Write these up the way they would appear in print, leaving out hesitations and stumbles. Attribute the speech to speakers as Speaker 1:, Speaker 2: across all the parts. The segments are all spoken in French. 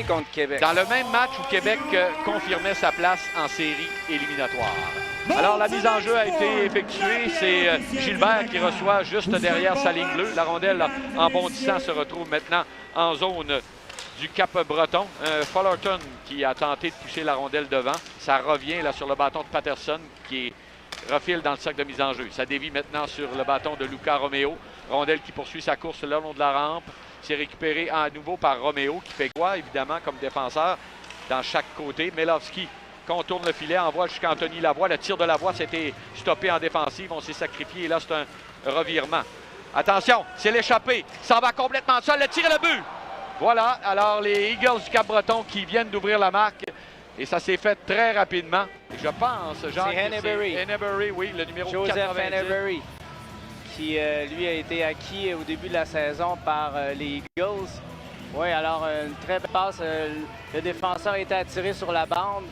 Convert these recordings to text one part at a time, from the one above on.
Speaker 1: contre Québec.
Speaker 2: Dans le même match où Québec confirmait sa place en série éliminatoire. Alors, la mise en jeu a été effectuée. C'est Gilbert qui reçoit juste derrière sa ligne bleue. La rondelle, en bondissant, se retrouve maintenant en zone du Cap-Breton. Fullerton qui a tenté de pousser la rondelle devant. Ça revient là sur le bâton de Patterson qui refile dans le cercle de mise en jeu. Ça dévie maintenant sur le bâton de Luca Romeo. Rondelle qui poursuit sa course le long de la rampe. C'est récupéré à nouveau par Romeo qui fait quoi, évidemment, comme défenseur dans chaque côté. Melovski contourne le filet, envoie jusqu'à Anthony Lavoie. Le tir de Lavoie s'était stoppé en défensive. On s'est sacrifié et là, c'est un revirement. Attention, c'est l'échappé. Ça va complètement seul. Le tir et le but. Voilà, alors les Eagles du Cap-Breton qui viennent d'ouvrir la marque. Et ça s'est fait très rapidement. Et je pense, Jacques,
Speaker 1: c'est Henneberry.
Speaker 2: Henneberry, oui, le numéro
Speaker 1: Joseph
Speaker 2: 90.
Speaker 1: Henneberry, qui, lui, a été acquis au début de la saison par les Eagles. Oui, alors, une très belle passe. Le défenseur était attiré sur la bande.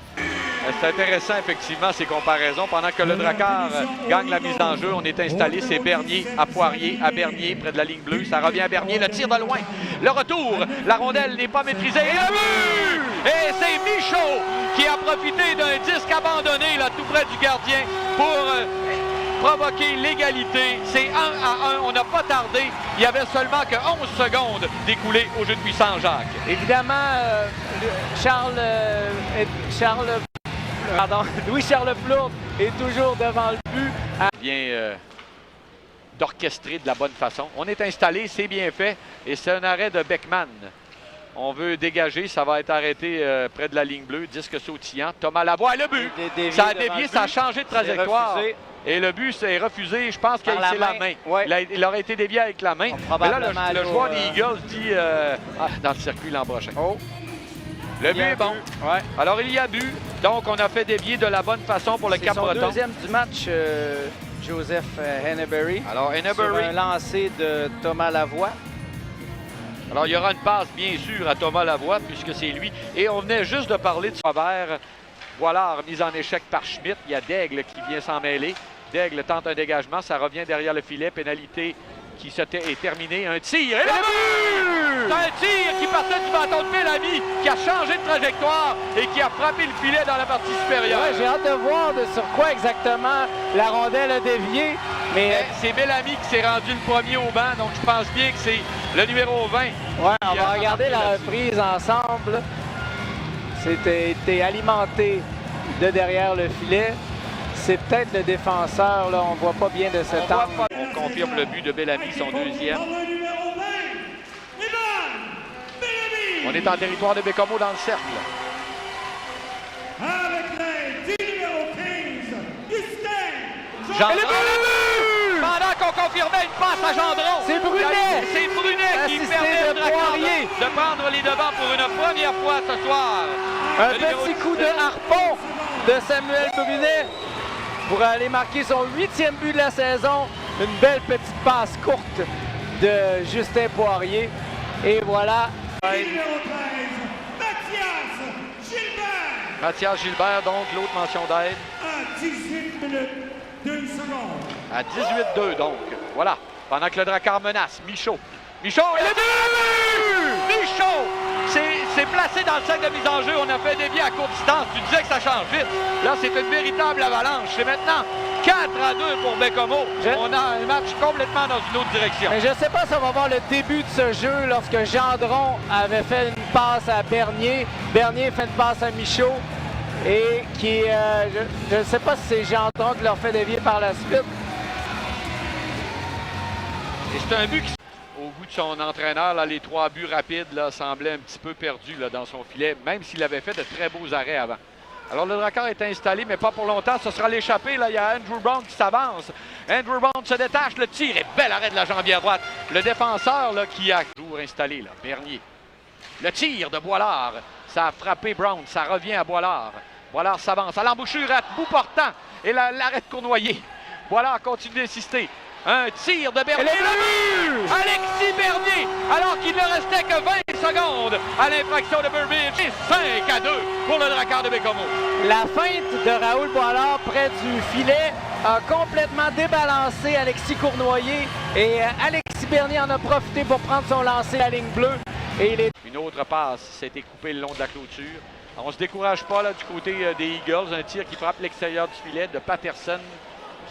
Speaker 2: C'est intéressant, effectivement, ces comparaisons. Pendant que le Drakkar gagne la mise en jeu, on est installé, c'est Bernier à Poirier, à Bernier, près de la ligne bleue. Ça revient à Bernier, le tir de loin. Le retour, la rondelle n'est pas maîtrisée. Et le but! Et c'est Michaud qui a profité d'un disque abandonné, là, tout près du gardien, pour provoquer l'égalité. C'est 1-1. On n'a pas tardé. Il y avait seulement que 11 secondes d'écoulées au jeu de puissant Jacques.
Speaker 1: Évidemment, Louis-Charles Plourde est toujours devant le but.
Speaker 2: Bien d'orchestrer de la bonne façon. On est installé, c'est bien fait. Et c'est un arrêt de Beckman. On veut dégager, ça va être arrêté près de la ligne bleue. Disque sautillant. Thomas Lavoie, le but! Ça a dévié, ça a changé de trajectoire. Et le but s'est refusé. Je pense qu'il a la main.
Speaker 1: Ouais.
Speaker 2: Il aurait été dévié avec la main. Mais là, le joueur des Eagles dit dans le circuit l'an prochain.
Speaker 1: Oh.
Speaker 2: Le but est bon.
Speaker 1: Ouais.
Speaker 2: Alors, il y a but. Donc, on a fait dévier de la bonne façon pour le Cap-Breton.
Speaker 1: C'est son deuxième du match, Joseph Henneberry.
Speaker 2: Alors, Henneberry.
Speaker 1: Sur un lancé de Thomas Lavoie.
Speaker 2: Alors, il y aura une passe, bien sûr, à Thomas Lavoie, puisque c'est lui. Et on venait juste de parler de Robert. Voilà, remise en échec par Schmitt. Il y a Daigle qui vient s'en mêler. Daigle tente un dégagement. Ça revient derrière le filet. Pénalité qui est terminée. Un tir. Et le but! C'est un tir qui partait du bâton de Bellamy, qui a changé de trajectoire et qui a frappé le filet dans la partie supérieure.
Speaker 1: Ouais, j'ai hâte de voir sur quoi exactement la rondelle a dévié. Mais
Speaker 2: c'est Bellamy qui s'est rendu le premier au banc. Donc, je pense bien que c'est le numéro 20.
Speaker 1: Ouais, on va regarder la reprise ensemble. C'était été alimenté de derrière le filet. C'est peut-être le défenseur, là, on ne voit pas bien de cet angle.
Speaker 2: On confirme le but de Bellamy, son deuxième. On est en territoire de Bécomo dans le cercle. Gendron. Pendant qu'on confirmait une passe à Gendron.
Speaker 1: C'est Brunet.
Speaker 2: C'est Brunet qui permet de prendre les devants pour une première fois ce soir.
Speaker 1: Un petit coup de harpon de Samuel Brunet pour aller marquer son 8e but de la saison. Une belle petite passe courte de Justin Poirier. Et voilà.
Speaker 2: Mathias Gilbert, donc l'autre mention d'aide.
Speaker 3: À 18 minutes, 2 secondes.
Speaker 2: À 18-2, donc. Voilà. Pendant que le Drakkar menace. Michaud. Michaud, et le but! Michaud! C'est placé dans le cercle de mise en jeu. On a fait dévier à courte distance. Tu disais que ça change vite. Là, c'est une véritable avalanche. C'est maintenant 4-2 pour Bécomo. On a un match complètement dans une autre direction.
Speaker 1: Mais je ne sais pas si on va voir le début de ce jeu lorsque Gendron avait fait une passe à Bernier. Bernier fait une passe à Michaud. Et qui, je ne sais pas si c'est Gendron qui leur fait dévier par la suite.
Speaker 2: Et c'est un but qui, au goût de son entraîneur, là, les 3 buts rapides là, semblaient un petit peu perdus là, dans son filet, même s'il avait fait de très beaux arrêts avant. Alors le Drakkar est installé, mais pas pour longtemps. Ce sera l'échappée. Là, il y a Andrew Brown qui s'avance. Andrew Brown se détache, le tir et bel arrêt de la jambière droite. Le défenseur là, qui a toujours installé, là, Bernier. Le tir de Boilard, ça a frappé Brown, ça revient à Boilard. Boilard s'avance à l'embouchure, à bout portant. Et l'arrêt de Cournoyer. Boilard continue d'insister. Un tir de Bernier. Le but! Alexis Bernier, alors qu'il ne restait que 20 secondes à l'infraction de Burbidge. Et 5-2 pour le Drakkar de Bécomo.
Speaker 1: La feinte de Raoul Boilard près du filet a complètement débalancé Alexis Cournoyer. Et Alexis Bernier en a profité pour prendre son lancer à la ligne bleue. Et il est...
Speaker 2: Une autre passe s'était coupée le long de la clôture. On ne se décourage pas là, du côté des Eagles. Un tir qui frappe l'extérieur du filet de Patterson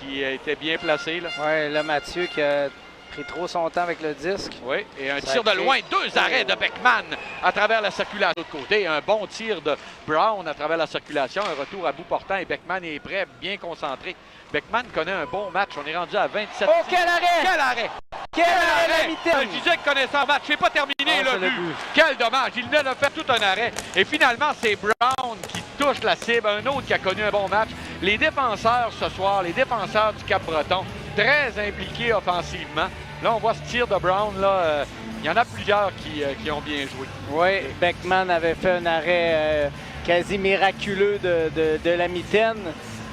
Speaker 2: qui était bien placé. Là.
Speaker 1: Ouais, là, Mathieu qui a pris trop son temps avec le disque.
Speaker 2: Oui, et un
Speaker 1: Ça
Speaker 2: tir de
Speaker 1: crée...
Speaker 2: loin. 2 arrêts de Beckman à travers la circulation. De l'autre côté, un bon tir de Brown à travers la circulation. Un retour à bout portant et Beckman est prêt, bien concentré. Beckman connaît un bon match. On est rendu à 27.
Speaker 1: Oh, quel arrêt!
Speaker 2: Quel arrêt!
Speaker 1: Quel arrêt, la mitaine!
Speaker 2: Je disais qu'il connaissait un match. C'est pas terminé le but. Quel dommage. Il venait de faire tout un arrêt. Et finalement, c'est Brown qui touche la cible. Un autre qui a connu un bon match. Les défenseurs ce soir, les défenseurs du Cap-Breton, très impliqués offensivement. Là, on voit ce tir de Brown. Là, il y en a plusieurs qui ont bien joué.
Speaker 1: Oui, Beckman avait fait un arrêt quasi miraculeux de la mitaine.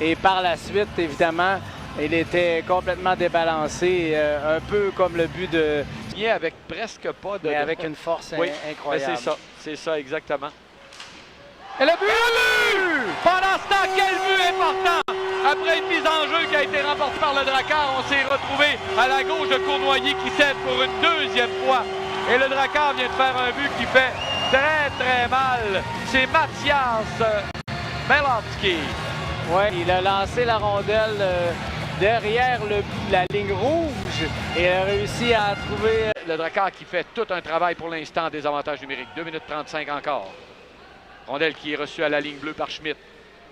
Speaker 1: Et par la suite, évidemment, il était complètement débalancé, un peu comme le but de...
Speaker 2: Avec presque pas de...
Speaker 1: Mais avec une force incroyable.
Speaker 2: C'est ça, exactement.
Speaker 1: Et le but!
Speaker 2: Pendant ce temps, quel but important! Après une mise en jeu qui a été remportée par le Drakkar, on s'est retrouvé à la gauche de Cournoyer qui cède pour une deuxième fois. Et le Drakkar vient de faire un but qui fait très, très mal. C'est Mathias Melowski.
Speaker 1: Oui, il a lancé la rondelle derrière la ligne rouge et a réussi à trouver...
Speaker 2: Le Drakkar qui fait tout un travail pour l'instant des avantages numériques. 2 minutes 35 encore. Rondelle qui est reçue à la ligne bleue par Schmidt.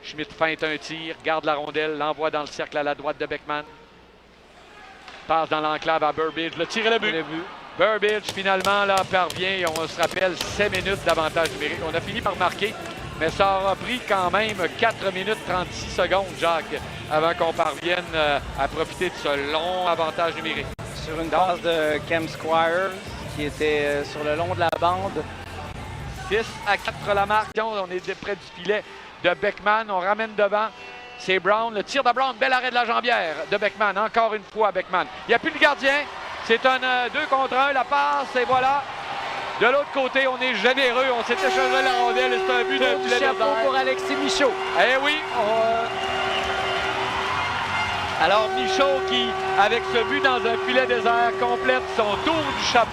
Speaker 2: Schmidt feinte un tir, garde la rondelle, l'envoie dans le cercle à la droite de Beckman. Passe dans l'enclave à Burbidge. Le tir et le but. Burbidge, finalement, là, parvient, et on se rappelle, 7 minutes d'avantage numérique. On a fini par marquer, mais ça aura pris quand même 4 minutes 36 secondes, Jacques, avant qu'on parvienne à profiter de ce long avantage numérique.
Speaker 1: Sur une passe de Cam Squires, qui était sur le long de la bande.
Speaker 2: 6 à 4 la marque. On est près du filet de Beckman. On ramène devant. C'est Brown. Le tir de Brown. Bel arrêt de la jambière de Beckman. Encore une fois, Beckman. Il n'y a plus de gardien. C'est un 2 contre 1. La passe, et voilà. De l'autre côté, on est généreux. On s'est échangé la rondelle. C'est un but de filet
Speaker 1: chapeau pour Alexis Michaud.
Speaker 2: Eh oui. Alors, Michaud qui, avec ce but dans un filet désert, complète son tour du chapeau.